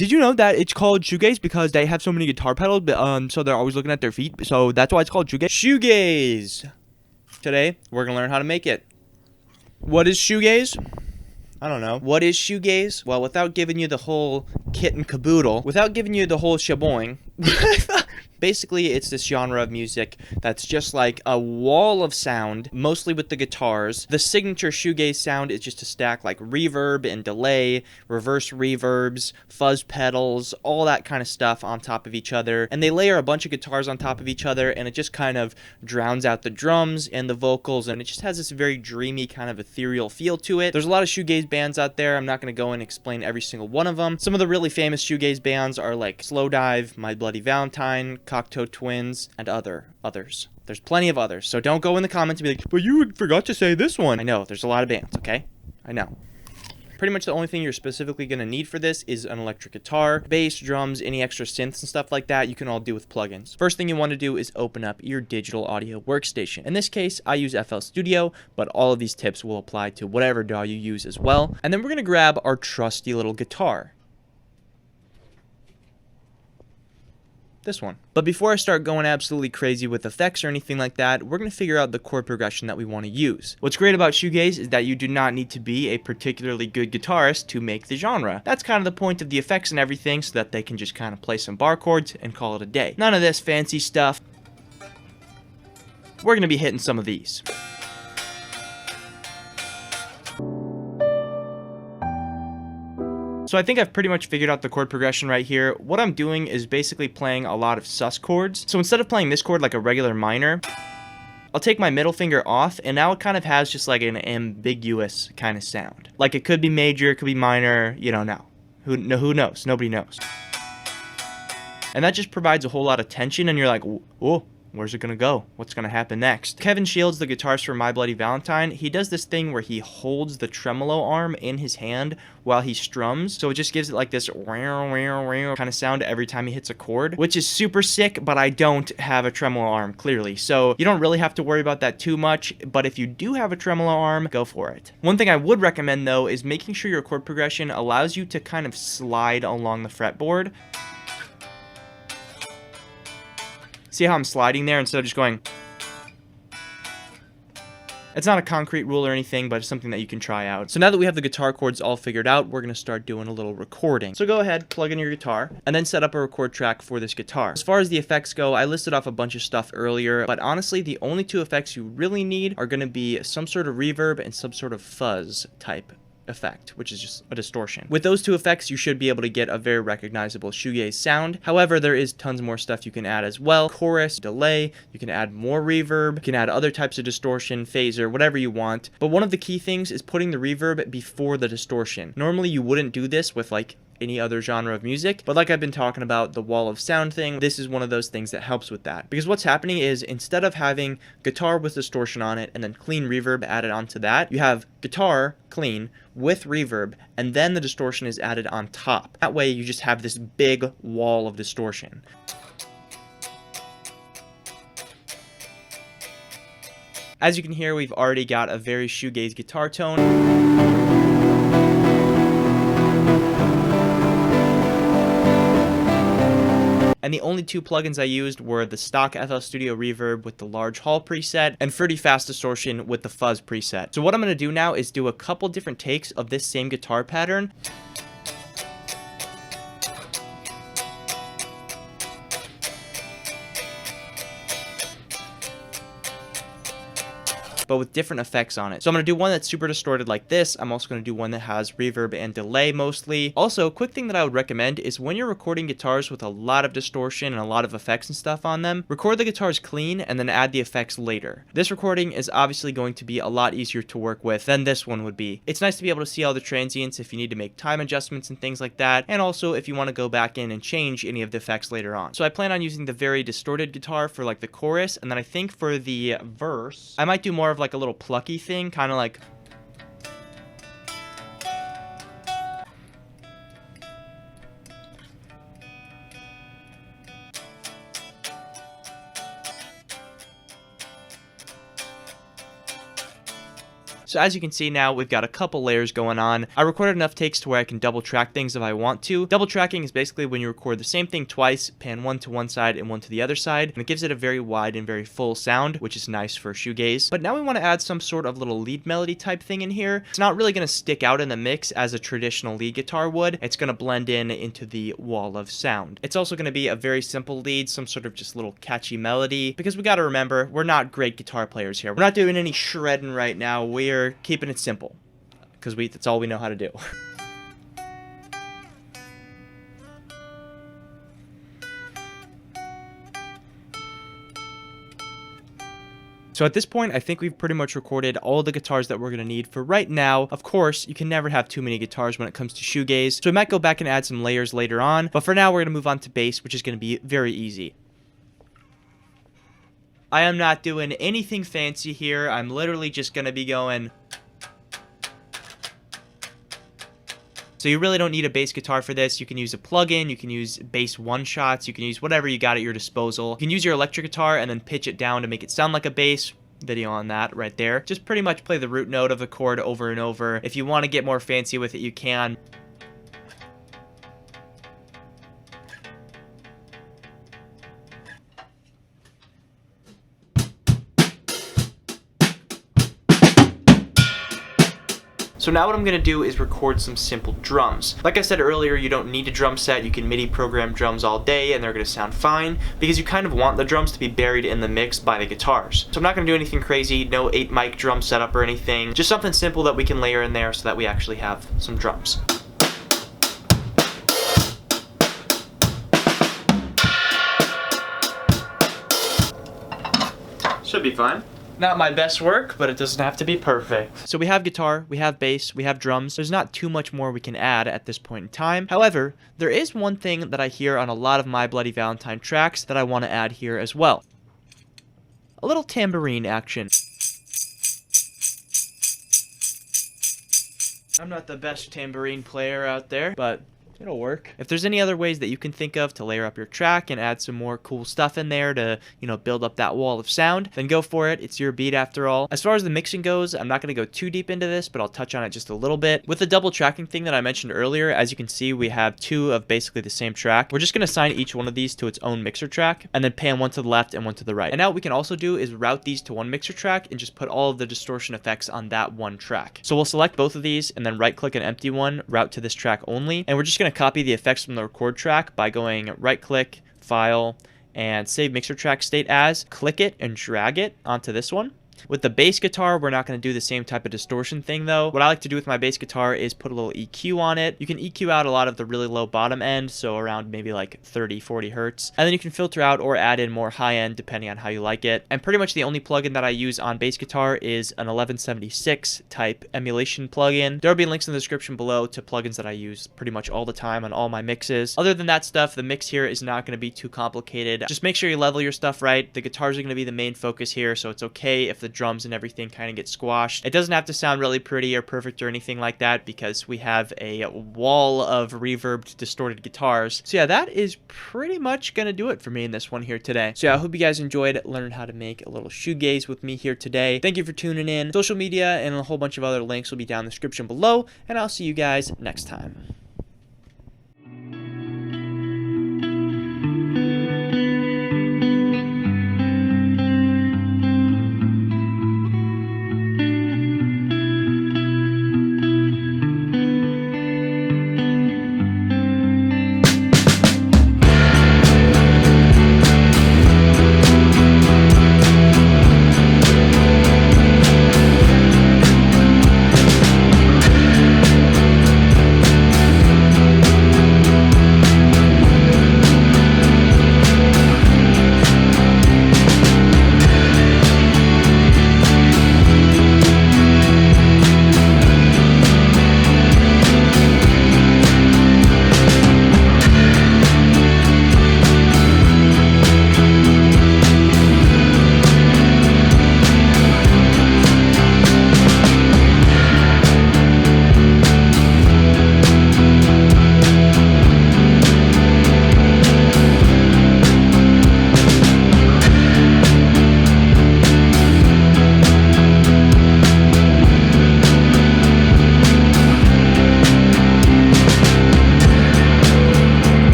Did you know that it's called shoegaze because they have so many guitar pedals, but, so they're always looking at their feet, so that's why it's called shoegaze. Shoegaze! Today, we're gonna learn how to make it. What is shoegaze? I don't know. What is shoegaze? Well, without giving you the whole kit and caboodle, without giving you the whole shaboing, basically it's this genre of music that's just like a wall of sound, mostly with the guitars. The signature shoegaze sound is just a stack like reverb and delay, reverse reverbs, fuzz pedals, all that kind of stuff on top of each other. And they layer a bunch of guitars on top of each other, and it just kind of drowns out the drums and the vocals, and it just has this very dreamy kind of ethereal feel to it. There's a lot of shoegaze bands out there. I'm not going to go and explain every single one of them. Some of the really famous shoegaze bands are like Slowdive, My Bloody Valentine, Cocteau Twins, and others. There's plenty of others, so don't go in the comments and be like, but you forgot to say this one. I know, there's a lot of bands, okay? I know. Pretty much the only thing you're specifically going to need for this is an electric guitar, bass, drums, any extra synths and stuff like that you can all do with plugins. First thing you want to do is open up your digital audio workstation. In this case, I use FL Studio, but all of these tips will apply to whatever DAW you use as well. And then we're going to grab our trusty little guitar. This one. But before I start going absolutely crazy with effects or anything like that, we're going to figure out the chord progression that we want to use. What's great about shoegaze is that you do not need to be a particularly good guitarist to make the genre. That's kind of the point of the effects and everything, so that they can just kind of play some bar chords and call it a day. None of this fancy stuff. We're going to be hitting some of these. So I think I've pretty much figured out the chord progression right here. What I'm doing is basically playing a lot of sus chords. So instead of playing this chord like a regular minor, I'll take my middle finger off, and now it kind of has just like an ambiguous kind of sound. Like it could be major, it could be minor, you don't know. Who knows? Nobody knows. And that just provides a whole lot of tension, and you're like, oh, where's it gonna go? What's gonna happen next? Kevin Shields, the guitarist for My Bloody Valentine, he does this thing where he holds the tremolo arm in his hand while he strums, so it just gives it like this kind of sound every time he hits a chord, which is super sick, but I don't have a tremolo arm, clearly, so you don't really have to worry about that too much, but if you do have a tremolo arm, go for it. One thing I would recommend, though, is making sure your chord progression allows you to kind of slide along the fretboard. See how I'm sliding there instead of just going? It's not a concrete rule or anything, but it's something that you can try out. So now that we have the guitar chords all figured out, we're going to start doing a little recording. So go ahead, plug in your guitar, and then set up a record track for this guitar. As far as the effects go, I listed off a bunch of stuff earlier, but honestly, the only two effects you really need are going to be some sort of reverb and some sort of fuzz type effect, which is just a distortion. With those two effects, you should be able to get a very recognizable shoegaze sound. However, there is tons more stuff you can add as well. Chorus, delay, you can add more reverb, you can add other types of distortion, phaser, whatever you want. But one of the key things is putting the reverb before the distortion. Normally, you wouldn't do this with like any other genre of music, but like I've been talking about the wall of sound thing, this is one of those things that helps with that. Because what's happening is, instead of having guitar with distortion on it and then clean reverb added onto that, you have guitar clean with reverb, and then the distortion is added on top. That way you just have this big wall of distortion. As you can hear, we've already got a very shoegaze guitar tone. And the only two plugins I used were the stock FL Studio Reverb with the large hall preset and Fruity Fast Distortion with the fuzz preset. So what I'm going to do now is do a couple different takes of this same guitar pattern. But with different effects on it. So I'm going to do one that's super distorted like this. I'm also going to do one that has reverb and delay mostly. Also, a quick thing that I would recommend is when you're recording guitars with a lot of distortion and a lot of effects and stuff on them, record the guitars clean and then add the effects later. This recording is obviously going to be a lot easier to work with than this one would be. It's nice to be able to see all the transients if you need to make time adjustments and things like that, and also if you want to go back in and change any of the effects later on. So I plan on using the very distorted guitar for like the chorus, and then I think for the verse, I might do more of like a little plucky thing, kind of like So as you can see now, we've got a couple layers going on. I recorded enough takes to where I can double track things if I want to. Double tracking is basically when you record the same thing twice, pan one to one side and one to the other side, and it gives it a very wide and very full sound, which is nice for shoegaze. But now we want to add some sort of little lead melody type thing in here. It's not really going to stick out in the mix as a traditional lead guitar would. It's going to blend in into the wall of sound. It's also going to be a very simple lead, some sort of just little catchy melody, because we got to remember, we're not great guitar players here. We're not doing any shredding right now. We're keeping it simple because that's all we know how to do. So at this point, I think we've pretty much recorded all the guitars that we're going to need for right now. Of course, you can never have too many guitars when it comes to shoegaze, so we might go back and add some layers later on, but for now, we're going to move on to bass, which is going to be very easy. I am not doing anything fancy here. I'm literally just going to be going... So you really don't need a bass guitar for this. You can use a plugin, you can use bass one-shots, you can use whatever you got at your disposal. You can use your electric guitar and then pitch it down to make it sound like a bass. Video on that right there. Just pretty much play the root note of the chord over and over. If you want to get more fancy with it, you can. So now what I'm going to do is record some simple drums. Like I said earlier, you don't need a drum set. You can MIDI program drums all day and they're going to sound fine because you kind of want the drums to be buried in the mix by the guitars. So I'm not going to do anything crazy, no 8 mic drum setup or anything. Just something simple that we can layer in there so that we actually have some drums. Should be fine. Not my best work, but it doesn't have to be perfect. So we have guitar, we have bass, we have drums. There's not too much more we can add at this point in time. However, there is one thing that I hear on a lot of My Bloody Valentine tracks that I want to add here as well. A little tambourine action. I'm not the best tambourine player out there, but it'll work. If there's any other ways that you can think of to layer up your track and add some more cool stuff in there to, build up that wall of sound, then go for it. It's your beat after all. As far as the mixing goes, I'm not going to go too deep into this, but I'll touch on it just a little bit. With the double tracking thing that I mentioned earlier, as you can see, we have 2 of basically the same track. We're just going to assign each one of these to its own mixer track and then pan one to the left and one to the right. And now what we can also do is route these to one mixer track and just put all of the distortion effects on that one track. So we'll select both of these and then right click an empty one, route to this track only, and we're just going to copy the effects from the record track by going right click, file, and save mixer track state as, click it and drag it onto this one. With the bass guitar, we're not going to do the same type of distortion thing though. What I like to do with my bass guitar is put a little EQ on it. You can EQ out a lot of the really low bottom end, so around maybe like 30-40 hertz. And then you can filter out or add in more high end depending on how you like it. And pretty much the only plugin that I use on bass guitar is an 1176 type emulation plugin. There will be links in the description below to plugins that I use pretty much all the time on all my mixes. Other than that stuff, the mix here is not going to be too complicated. Just make sure you level your stuff right. The guitars are going to be the main focus here, so it's okay if the drums and everything kind of get squashed. It doesn't have to sound really pretty or perfect or anything like that because we have a wall of reverbed, distorted guitars. So yeah, that is pretty much gonna do it for me in this one here today. So yeah, I hope you guys enjoyed learning how to make a little shoegaze with me here today. Thank you for tuning in. Social media and a whole bunch of other links will be down in the description below, and I'll see you guys next time.